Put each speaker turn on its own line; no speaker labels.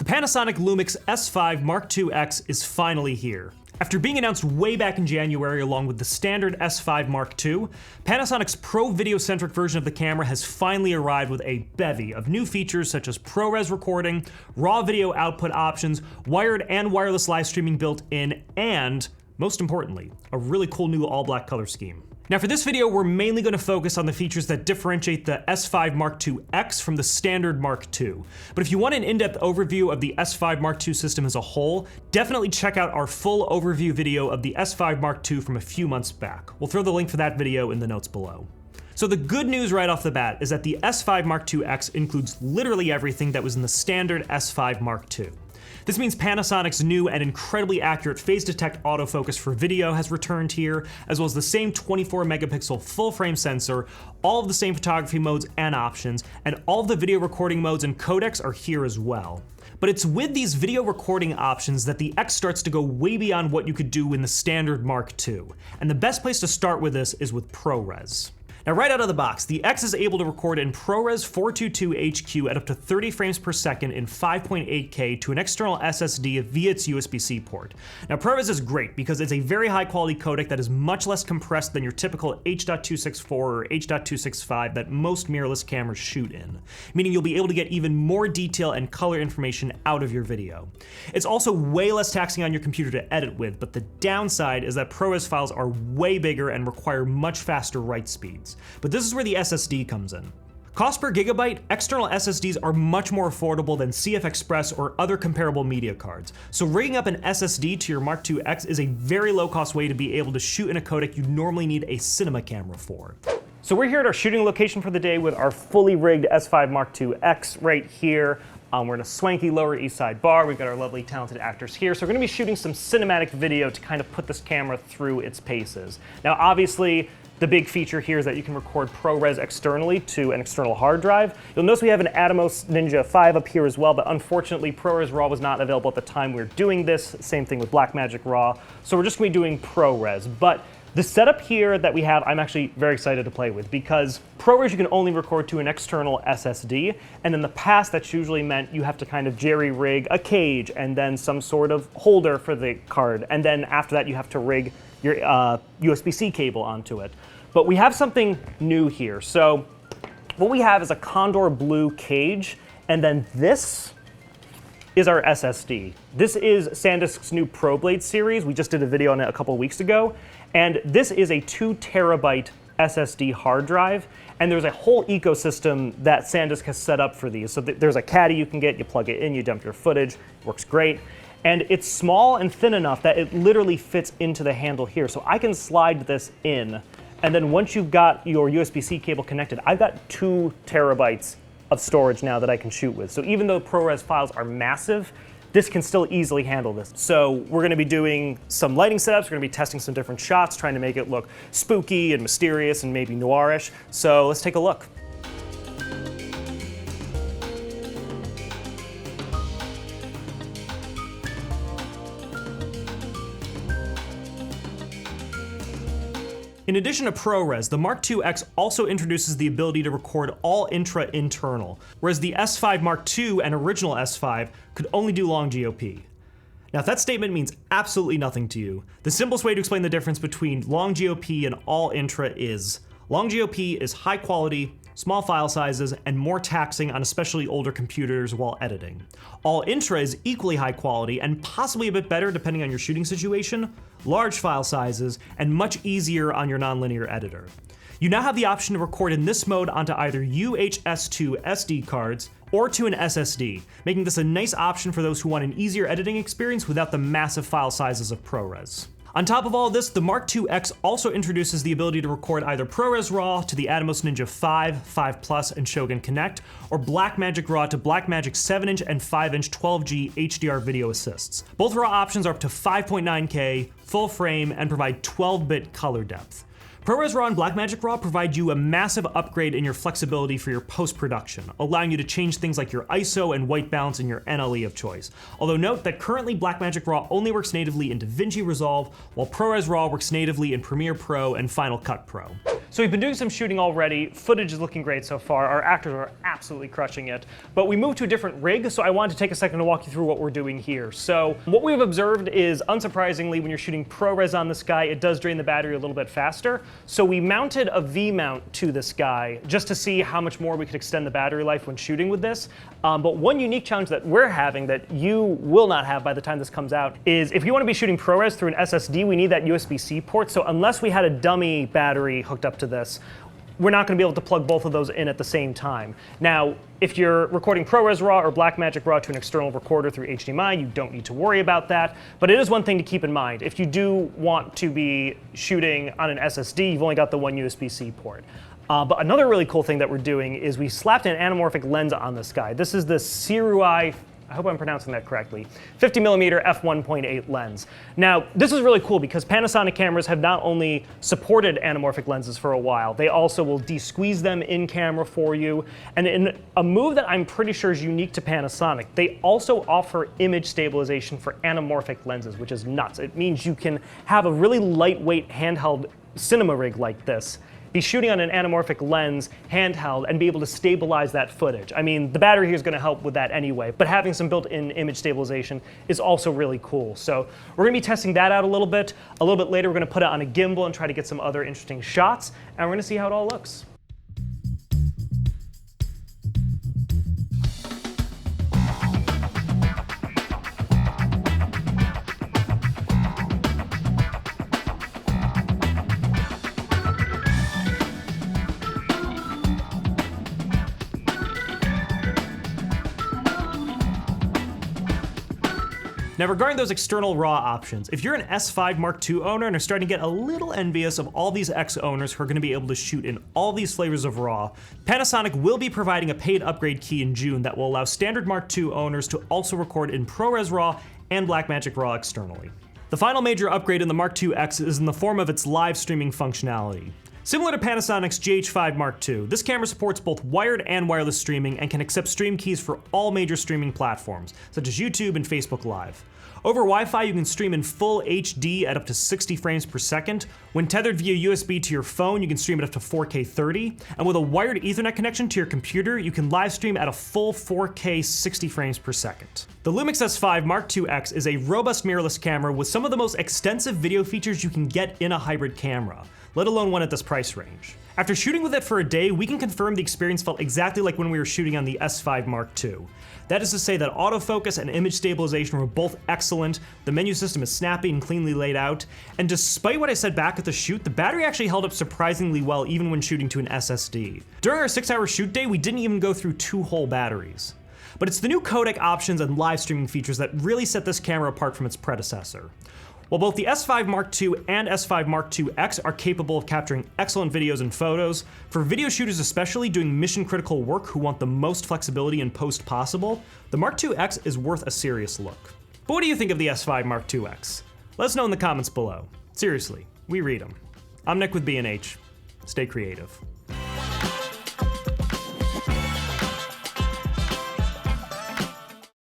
The Panasonic LUMIX S5 IIX is finally here. After being announced way back in January along with the standard S5 Mark II, Panasonic's pro video-centric version of the camera has finally arrived with a bevy of new features such as ProRes recording, RAW video output options, wired and wireless live streaming built in, and, most importantly, a really cool new all-black color scheme. Now for this video, we're mainly going to focus on the features that differentiate the S5 Mark IIX from the standard Mark II. But if you want an in-depth overview of the S5 Mark II system as a whole, definitely check out our full overview video of the S5 Mark II from a few months back. We'll throw the link for that video in the notes below. So the good news right off the bat is that the S5 Mark IIX includes literally everything that was in the standard S5 Mark II. This means Panasonic's new and incredibly accurate phase detect autofocus for video has returned here, as well as the same 24 megapixel full frame sensor, all of the same photography modes and options, and all of the video recording modes and codecs are here as well. But it's with these video recording options that the X starts to go way beyond what you could do in the standard Mark II. And the best place to start with this is with ProRes. Now right out of the box, the X is able to record in ProRes 422 HQ at up to 30 frames per second in 5.8K to an external SSD via its USB-C port. Now ProRes is great because it's a very high quality codec that is much less compressed than your typical H.264 or H.265 that most mirrorless cameras shoot in, meaning you'll be able to get even more detail and color information out of your video. It's also way less taxing on your computer to edit with, but the downside is that ProRes files are way bigger and require much faster write speeds. But this is where the SSD comes in. Cost per gigabyte, external SSDs are much more affordable than CF Express or other comparable media cards. So rigging up an SSD to your Mark IIX is a very low cost way to be able to shoot in a codec you normally need a cinema camera for. So we're here at our shooting location for the day with our fully rigged S5 Mark IIX right here. We're in a swanky Lower East Side bar. We've got our lovely talented actors here. So we're gonna be shooting some cinematic video to kind of put this camera through its paces. Now obviously, the big feature here is that you can record ProRes externally to an external hard drive. You'll notice we have an Atomos Ninja 5 up here as well, but unfortunately ProRes RAW was not available at the time we were doing this. Same thing with Blackmagic RAW. So we're just gonna be doing ProRes. But the setup here that we have, I'm actually very excited to play with because ProRes you can only record to an external SSD, and in the past that's usually meant you have to kind of jerry-rig a cage and then some sort of holder for the card, and then after that you have to rig your USB-C cable onto it. But we have something new here. So what we have is a Condor Blue cage, and then this is our SSD. This is SanDisk's new ProBlade series. We just did a video on it a couple of weeks ago. And this is a 2 terabyte SSD hard drive. And there's a whole ecosystem that SanDisk has set up for these. So there's a caddy you can get, you plug it in, you dump your footage, works great. And it's small and thin enough that it literally fits into the handle here. So I can slide this in. And then once you've got your USB-C cable connected, I've got 2 terabytes of storage now that I can shoot with. So even though ProRes files are massive, this can still easily handle this. So we're gonna be doing some lighting setups, we're gonna be testing some different shots, trying to make it look spooky and mysterious and maybe noirish. So let's take a look. In addition to ProRes, the Mark IIX also introduces the ability to record All-Intra internal, whereas the S5 Mark II and original S5 could only do long GOP. Now if that statement means absolutely nothing to you, the simplest way to explain the difference between long GOP and All-Intra is, long GOP is high quality, small file sizes, and more taxing on especially older computers while editing. All-Intra is equally high quality and possibly a bit better depending on your shooting situation, large file sizes, and much easier on your nonlinear editor. You now have the option to record in this mode onto either UHS-2 SD cards or to an SSD, making this a nice option for those who want an easier editing experience without the massive file sizes of ProRes. On top of all this, the Mark IIX also introduces the ability to record either ProRes RAW to the Atomos Ninja 5, 5 Plus, and Shogun Connect, or Blackmagic RAW to Blackmagic 7-inch and 5-inch 12G HDR video assists. Both RAW options are up to 5.9K, full frame, and provide 12-bit color depth. ProRes RAW and Blackmagic RAW provide you a massive upgrade in your flexibility for your post-production, allowing you to change things like your ISO and white balance and your NLE of choice. Although note that currently Blackmagic RAW only works natively in DaVinci Resolve, while ProRes RAW works natively in Premiere Pro and Final Cut Pro. So we've been doing some shooting already, footage is looking great so far, our actors are absolutely crushing it, but we moved to a different rig, so I wanted to take a second to walk you through what we're doing here. So what we've observed is, unsurprisingly, when you're shooting ProRes on this guy, it does drain the battery a little bit faster. So we mounted a V-mount to this guy just to see how much more we could extend the battery life when shooting with this. But one unique challenge that we're having that you will not have by the time this comes out is if you want to be shooting ProRes through an SSD, we need that USB-C port. So unless we had a dummy battery hooked up to this, we're not going to be able to plug both of those in at the same time. Now, if you're recording ProRes RAW or Blackmagic RAW to an external recorder through HDMI, you don't need to worry about that. But it is one thing to keep in mind. If you do want to be shooting on an SSD, you've only got the one USB-C port. But another really cool thing that we're doing is we slapped an anamorphic lens on this guy. This is the Sirui, I hope I'm pronouncing that correctly, 50mm f1.8 lens. Now, this is really cool because Panasonic cameras have not only supported anamorphic lenses for a while, they also will de-squeeze them in camera for you. And in a move that I'm pretty sure is unique to Panasonic, they also offer image stabilization for anamorphic lenses, which is nuts. It means you can have a really lightweight handheld cinema rig like this, be shooting on an anamorphic lens handheld and be able to stabilize that footage. I mean, the battery here is going to help with that anyway, but having some built-in image stabilization is also really cool. So we're going to be testing that out a little bit. A little bit later, we're going to put it on a gimbal and try to get some other interesting shots, and we're going to see how it all looks. Now, regarding those external RAW options, if you're an S5 Mark II owner and are starting to get a little envious of all these X owners who are going to be able to shoot in all these flavors of RAW, Panasonic will be providing a paid upgrade key in June that will allow standard Mark II owners to also record in ProRes RAW and Blackmagic RAW externally. The final major upgrade in the Mark II X is in the form of its live streaming functionality. Similar to Panasonic's GH5 Mark II, this camera supports both wired and wireless streaming and can accept stream keys for all major streaming platforms, such as YouTube and Facebook Live. Over Wi-Fi, you can stream in full HD at up to 60 frames per second. When tethered via USB to your phone, you can stream it up to 4K 30. And with a wired Ethernet connection to your computer, you can live stream at a full 4K 60 frames per second. The LUMIX S5 Mark IIX is a robust mirrorless camera with some of the most extensive video features you can get in a hybrid camera, let alone one at this price range. After shooting with it for a day, we can confirm the experience felt exactly like when we were shooting on the S5 Mark II. That is to say that autofocus and image stabilization were both excellent, the menu system is snappy and cleanly laid out, and despite what I said back at the shoot, the battery actually held up surprisingly well even when shooting to an SSD. During our 6-hour shoot day, we didn't even go through 2 whole batteries. But it's the new codec options and live streaming features that really set this camera apart from its predecessor. While both the S5 Mark II and S5 Mark IIX are capable of capturing excellent videos and photos, for video shooters especially doing mission-critical work who want the most flexibility in post possible, the Mark IIX is worth a serious look. But what do you think of the S5 Mark IIX? Let us know in the comments below. Seriously, we read them. I'm Nick with B&H. Stay creative.